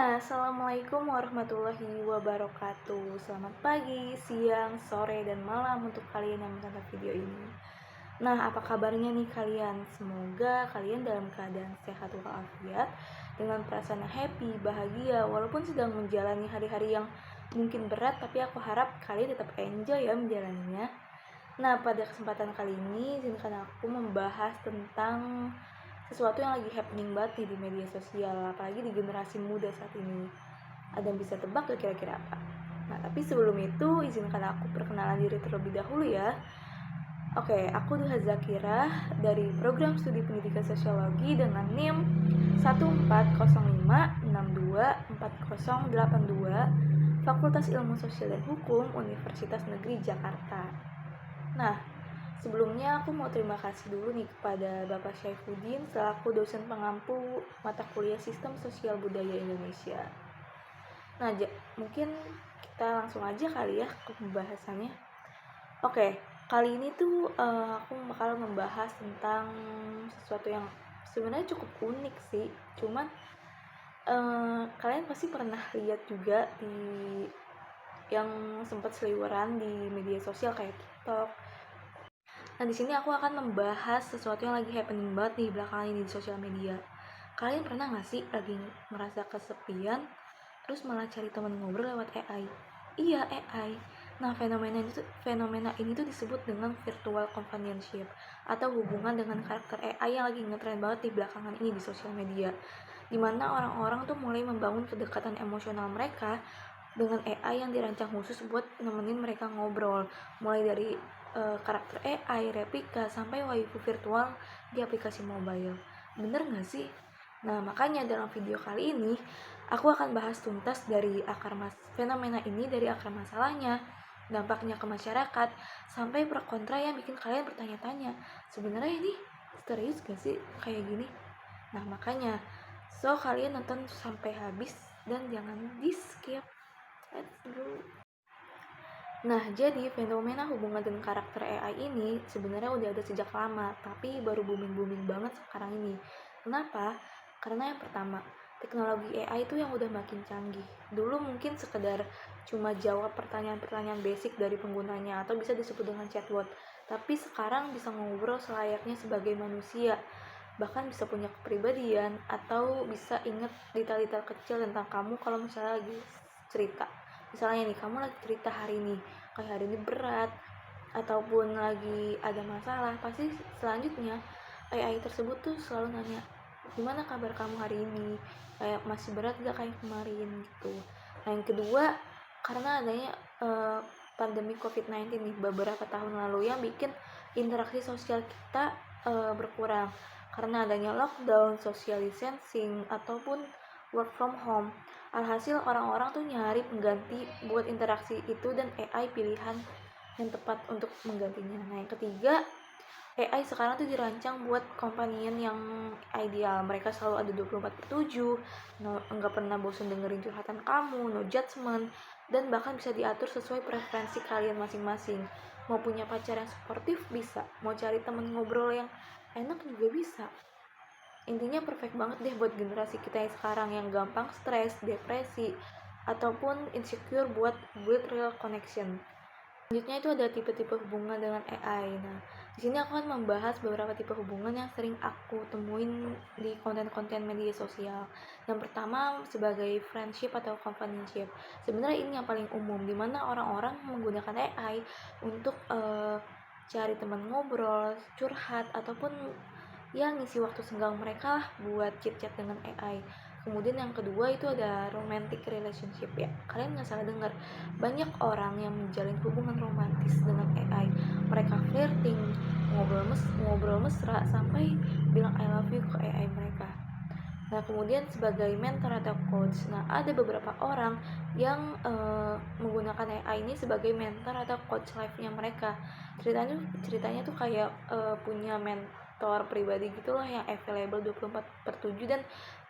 Assalamualaikum warahmatullahi wabarakatuh. Selamat pagi, siang, sore, dan malam untuk kalian yang menonton video ini. Nah, apa kabarnya nih kalian? Semoga kalian dalam keadaan sehat walafiat, dengan perasaan happy, bahagia, walaupun sedang menjalani hari-hari yang mungkin berat, tapi aku harap kalian tetap enjoy ya menjalaninya. Nah, pada kesempatan kali ini, izinkan aku membahas tentang sesuatu yang lagi happening banget nih di media sosial, apalagi di generasi muda saat ini. Ada yang bisa tebak gak kira-kira apa? Nah, tapi sebelum itu, izinkan aku perkenalan diri terlebih dahulu ya. Oke, aku Duha Zakira dari Program Studi Pendidikan Sosiologi dengan NIM 1405624082 Fakultas Ilmu Sosial dan Hukum Universitas Negeri Jakarta. Nah, sebelumnya aku mau terima kasih dulu nih kepada Bapak Syaifuddin selaku dosen pengampu mata kuliah Sistem Sosial Budaya Indonesia. Nah, mungkin kita langsung aja kali ya ke pembahasannya. Oke, kali ini tuh aku bakal membahas tentang sesuatu yang sebenarnya cukup unik sih. Cuman kalian pasti pernah lihat juga di yang sempat seliweran di media sosial kayak TikTok. Nah, di sini aku akan membahas sesuatu yang lagi happening banget nih belakangan ini di sosial media. Kalian pernah nggak sih lagi merasa kesepian, terus malah cari teman ngobrol lewat AI? Iya, AI. Nah, fenomena ini tuh disebut dengan virtual companionship atau hubungan dengan karakter AI yang lagi ngetren banget di belakangan ini di sosial media. Dimana orang-orang tuh mulai membangun kedekatan emosional mereka dengan AI yang dirancang khusus buat nemenin mereka ngobrol, mulai dari karakter AI, replika, sampai waifu virtual di aplikasi mobile. Bener gak sih? Nah, makanya dalam video kali ini aku akan bahas tuntas dari fenomena ini, dari akar masalahnya, dampaknya ke masyarakat, sampai pro kontra yang bikin kalian bertanya-tanya, sebenarnya ini serius gak sih kayak gini? Nah, makanya kalian nonton sampai habis dan jangan di skip. Let's go. Nah, jadi fenomena hubungan dengan karakter AI ini sebenarnya udah ada sejak lama, tapi baru booming banget sekarang ini. Kenapa? Karena yang pertama, teknologi AI itu yang udah makin canggih. Dulu mungkin sekedar cuma jawab pertanyaan-pertanyaan basic dari penggunanya atau bisa disebut dengan chatbot. Tapi sekarang bisa ngobrol selayaknya sebagai manusia. Bahkan bisa punya kepribadian atau bisa inget detail-detail kecil tentang kamu kalau misalnya lagi cerita. Misalnya nih, kamu lagi cerita hari ini, kayak hari ini berat, ataupun lagi ada masalah, pasti selanjutnya AI tersebut tuh selalu nanya, gimana kabar kamu hari ini, kayak masih berat gak kayak kemarin gitu. Nah, yang kedua, karena adanya pandemi COVID-19 nih beberapa tahun lalu yang bikin interaksi sosial kita berkurang karena adanya lockdown, social distancing, ataupun work from home. Alhasil orang-orang tuh nyari pengganti buat interaksi itu dan AI pilihan yang tepat untuk menggantinya. Nah, yang ketiga, AI sekarang tuh dirancang buat companion yang ideal. Mereka selalu ada 24/7, nggak pernah bosan dengerin curhatan kamu, no judgment, dan bahkan bisa diatur sesuai preferensi kalian masing-masing. Mau punya pacar yang suportif bisa, mau cari temen ngobrol yang enak juga bisa. Intinya perfect banget deh buat generasi kita yang sekarang yang gampang stres, depresi, ataupun insecure buat build real connection. Selanjutnya itu ada tipe-tipe hubungan dengan AI. Nah, di sini aku akan membahas beberapa tipe hubungan yang sering aku temuin di konten-konten media sosial. Yang pertama sebagai friendship atau companionship. Sebenarnya ini yang paling umum, dimana orang-orang menggunakan AI untuk cari teman ngobrol, curhat, ataupun ya ngisi waktu senggang mereka lah buat chit-chat dengan AI. Kemudian yang kedua itu ada romantic relationship ya. Kalian nggak salah dengar, banyak orang yang menjalin hubungan romantis dengan AI. Mereka flirting, ngobrol mesra sampai bilang I love you ke AI mereka. Nah, kemudian sebagai mentor atau coach, nah ada beberapa orang yang menggunakan AI ini sebagai mentor atau coach life-nya mereka. Ceritanya tuh kayak punya mentor pribadi gitulah yang available 24/7 dan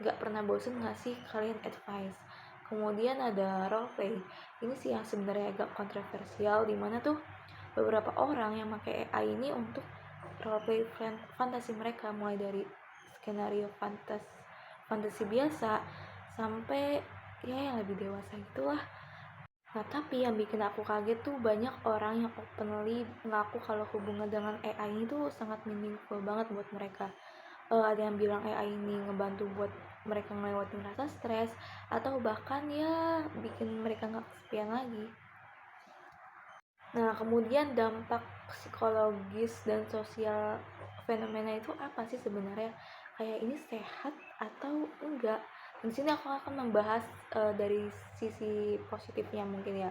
gak pernah bosen ngasih kalian advice. Kemudian ada roleplay. Ini sih yang sebenarnya agak kontroversial, dimana tuh beberapa orang yang pakai AI ini untuk roleplay fantasi mereka, mulai dari skenario fantasi biasa sampai ya yang lebih dewasa gitulah. Nah, tapi yang bikin aku kaget tuh banyak orang yang openly mengaku kalau hubungan dengan AI ini tuh sangat meaningful banget buat mereka. Ada yang bilang AI ini ngebantu buat mereka ngelewatin rasa stres atau bahkan ya bikin mereka nggak kesepian lagi. Nah, kemudian dampak psikologis dan sosial fenomena itu apa sih sebenarnya? Kayak ini sehat atau enggak? Di sini aku akan membahas dari sisi positifnya mungkin ya.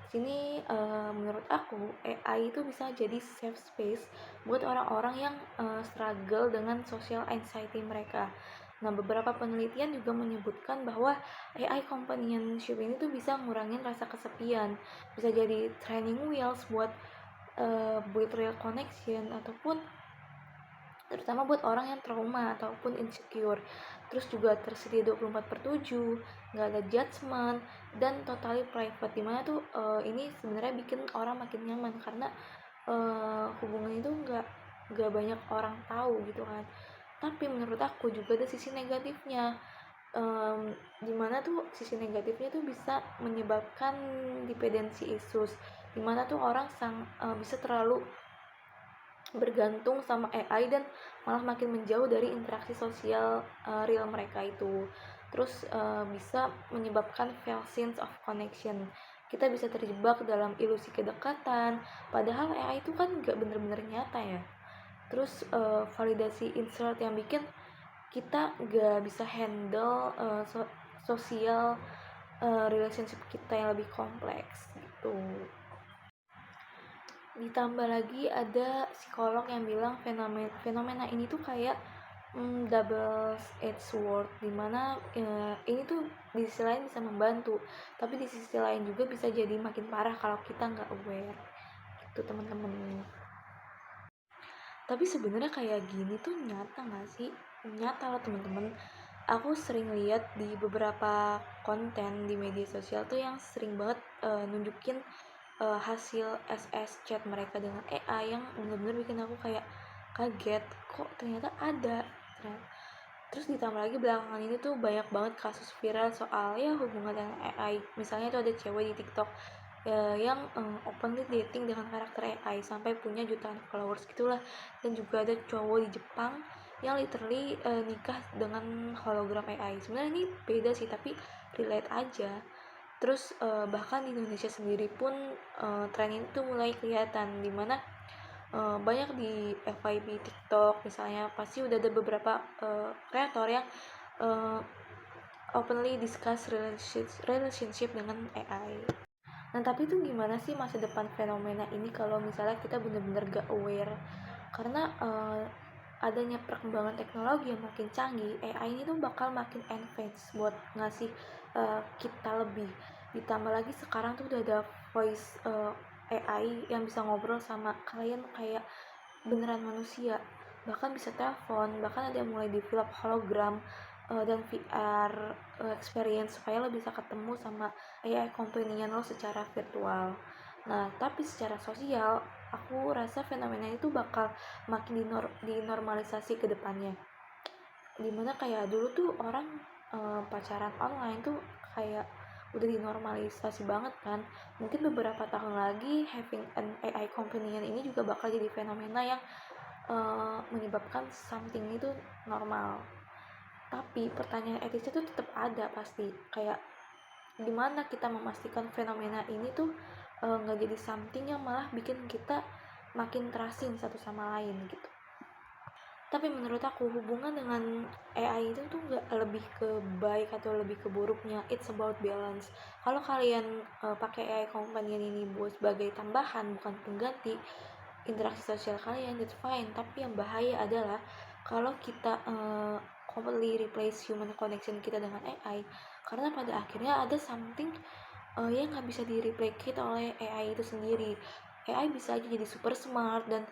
Di sini menurut aku AI itu bisa jadi safe space buat orang-orang yang struggle dengan social anxiety mereka. Nah, beberapa penelitian juga menyebutkan bahwa AI companionship ini tuh bisa ngurangin rasa kesepian, bisa jadi training wheels buat build real connection, ataupun terutama buat orang yang trauma ataupun insecure. Terus juga tersedia 24/7, nggak ada judgment, dan totally private, dimana tuh ini sebenarnya bikin orang makin nyaman karena hubungan itu nggak banyak orang tahu gitu kan. Tapi menurut aku juga ada sisi negatifnya, dimana tuh sisi negatifnya tuh bisa menyebabkan dependency issues, dimana tuh orang bisa terlalu bergantung sama AI dan malah makin menjauh dari interaksi sosial real mereka itu. Terus bisa menyebabkan false sense of connection. Kita bisa terjebak dalam ilusi kedekatan, padahal AI itu kan gak bener-bener nyata ya. Terus validasi insert yang bikin kita gak bisa handle sosial relationship kita yang lebih kompleks gitu. Ditambah lagi ada psikolog yang bilang fenomena ini tuh kayak double edged sword, dimana ini tuh di sisi lain bisa membantu, tapi di sisi lain juga bisa jadi makin parah kalau kita nggak aware gitu teman-teman. Tapi sebenarnya kayak gini tuh nyata nggak sih? Nyata loh teman-teman. Aku sering lihat di beberapa konten di media sosial tuh yang sering banget nunjukin hasil SS chat mereka dengan AI yang bener-bener bikin aku kayak kaget, kok ternyata ada. Terus ditambah lagi belakangan ini tuh banyak banget kasus viral soal ya hubungan dengan AI. Misalnya tuh ada cewek di TikTok yang openly dating dengan karakter AI sampai punya jutaan followers gitulah. Dan juga ada cowok di Jepang yang literally nikah dengan hologram AI. Sebenarnya ini beda sih, tapi relate aja. Terus bahkan di Indonesia sendiri pun tren itu mulai kelihatan, dimana banyak di FYP TikTok misalnya pasti udah ada beberapa kreator yang uh, openly discuss relationship dengan AI. Nah, tapi itu gimana sih masa depan fenomena ini kalau misalnya kita bener-bener gak aware? Karena adanya perkembangan teknologi yang makin canggih, AI ini tuh bakal makin advance buat ngasih kita lebih. Ditambah lagi sekarang tuh udah ada voice AI yang bisa ngobrol sama kalian kayak beneran manusia, bahkan bisa telepon, bahkan ada yang mulai develop hologram dan VR experience supaya lo bisa ketemu sama AI companion lo secara virtual. Nah, tapi secara sosial, aku rasa fenomena itu bakal makin dinormalisasi ke depannya. Dimana kayak dulu tuh orang pacaran online tuh kayak udah dinormalisasi banget kan. Mungkin beberapa tahun lagi having an AI companion ini juga bakal jadi fenomena yang menyebabkan something itu normal. Tapi pertanyaan etisnya tuh tetap ada pasti. Kayak gimana kita memastikan fenomena ini tuh nggak jadi something yang malah bikin kita makin terasing satu sama lain gitu. Tapi menurut aku hubungan dengan AI itu tuh nggak lebih ke baik atau lebih ke buruknya, it's about balance. Kalau kalian pakai AI companion ini buat sebagai tambahan bukan pengganti interaksi sosial kalian, that's fine. Tapi yang bahaya adalah kalau kita completely replace human connection kita dengan AI, karena pada akhirnya ada something yang nggak bisa di-replicate oleh AI itu sendiri. AI bisa aja jadi super smart dan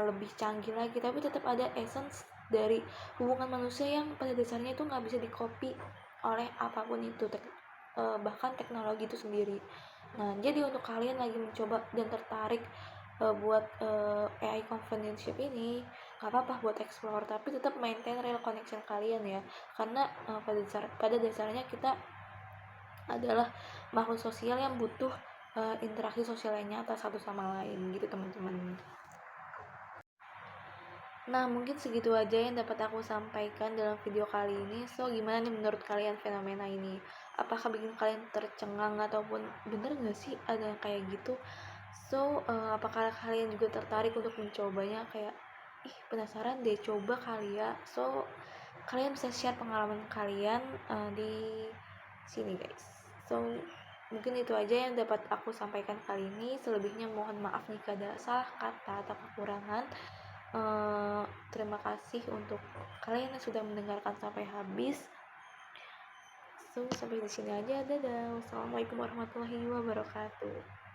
lebih canggih lagi, tapi tetap ada essence dari hubungan manusia yang pada dasarnya itu nggak bisa di-copy oleh apapun itu, bahkan teknologi itu sendiri. Nah, jadi untuk kalian lagi mencoba dan tertarik buat AI companionship ini, nggak apa-apa buat explore, tapi tetap maintain real connection kalian ya, karena pada dasarnya kita adalah makhluk sosial yang butuh interaksi sosial yang nyata satu sama lain gitu teman-teman. Nah, mungkin segitu aja yang dapat aku sampaikan dalam video kali ini. So, gimana nih menurut kalian fenomena ini? Apakah bikin kalian tercengang ataupun bener gak sih ada yang kayak gitu? So, apakah kalian juga tertarik untuk mencobanya? Kayak, ih penasaran deh, coba kali ya. So, kalian bisa share pengalaman kalian di sini guys. So, mungkin itu aja yang dapat aku sampaikan kali ini. Selebihnya mohon maaf jika ada salah kata atau kekurangan. Terima kasih untuk kalian yang sudah mendengarkan sampai habis. So, sampai di sini aja. Dadah. Wassalamualaikum warahmatullahi wabarakatuh.